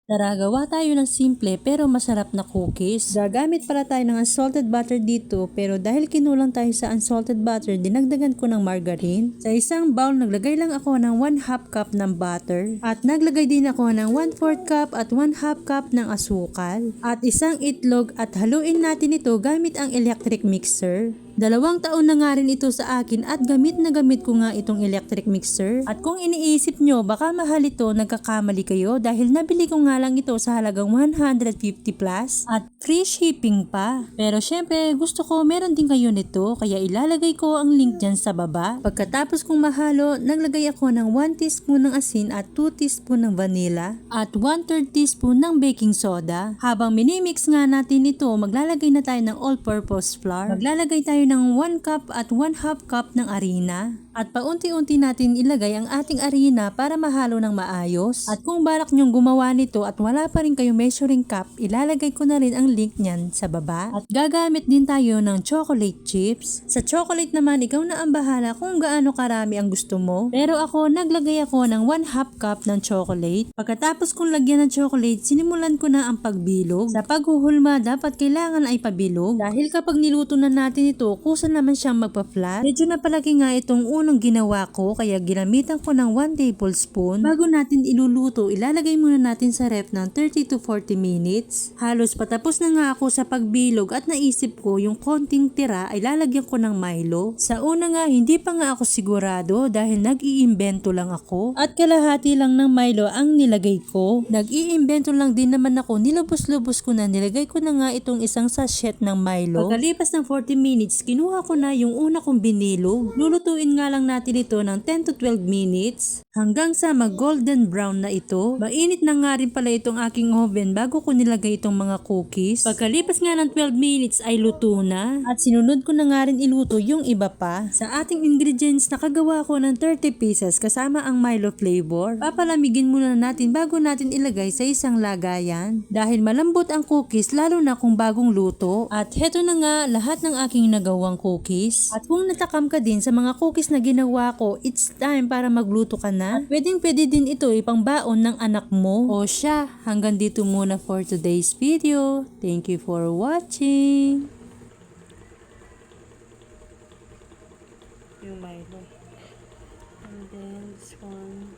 Tara, gawa tayo ng simple pero masarap na cookies. Gagamit pala tayo ng unsalted butter dito, pero dahil kinulang tayo sa unsalted butter, dinagdagan ko ng margarine. Sa isang bowl, naglagay lang ako ng 1/2 cup ng butter. At naglagay din ako ng 1/4 cup at 1/2 cup ng asukal. At isang itlog at haluin natin ito gamit ang electric mixer. 2 taon na nga rin ito sa akin at gamit na gamit ko nga itong electric mixer. At kung iniisip nyo baka mahal ito, nagkakamali kayo dahil nabili ko nga lang ito sa halagang 150 plus at free shipping pa. Pero syempre gusto ko meron din kayo nito kaya ilalagay ko ang link dyan sa baba. Pagkatapos kong mahalo, naglagay ako ng 1 teaspoon ng asin at 2 teaspoon ng vanilla at 1/3 teaspoon ng baking soda. Habang minimix nga natin ito, maglalagay na tayo ng all-purpose flour. Maglalagay tayo ng 1 cup at 1/2 cup ng harina. At paunti-unti natin ilagay ang ating harina para mahalo ng maayos. At kung balak nyong gumawa nito at wala pa rin kayo measuring cup, ilalagay ko na rin ang link niyan sa baba. At gagamit din tayo ng chocolate chips. Sa chocolate naman, ikaw na ang bahala kung gaano karami ang gusto mo. Pero ako, naglagay ako ng 1/2 cup ng chocolate. Pagkatapos kong lagyan ng chocolate, sinimulan ko na ang pagbilog. Sa paghuhulma, dapat kailangan ay pabilog. Dahil kapag niluto na natin ito, kusa naman siyang magpa-flat. Medyo napalaki nga itong unang ginawa ko kaya ginamitan ko ng 1 tablespoon. Bago natin iluluto, ilalagay muna natin sa ref ng 30 to 40 minutes. Halos patapos na nga ako sa pagbilog at naisip ko yung konting tira ay lalagyan ko ng Milo. Sa una nga hindi pa nga ako sigurado dahil nag-iimbento lang ako at kalahati lang ng Milo ang nilagay ko. Nag-iimbento lang din naman ako, nilubos-lubos ko na, nilagay ko na nga itong isang sachet ng Milo. Pagkalipas ng 40 minutes, kinuha ko na yung una kong binilog. Lulutuin nga lang natin ito ng 10 to 12 minutes hanggang sa mag-golden brown na ito. Mainit na nga rin pala itong aking oven bago ko nilagay itong mga cookies. Pagkalipas nga ng 12 minutes ay luto na at sinunod ko na nga rin iluto yung iba pa. Sa ating ingredients, nakagawa ko ng 30 pieces kasama ang Milo flavor. Papalamigin muna natin bago natin ilagay sa isang lagayan dahil malambot ang cookies lalo na kung bagong luto. At heto na nga lahat ng aking nagawang cookies. At kung natakam ka din sa mga cookies na ginawa ko, it's time para magluto ka na. At pwede din ito ipangbaon ng anak mo. O siya, hanggang dito muna for today's video. Thank you for watching. Yung Milo. And then this one.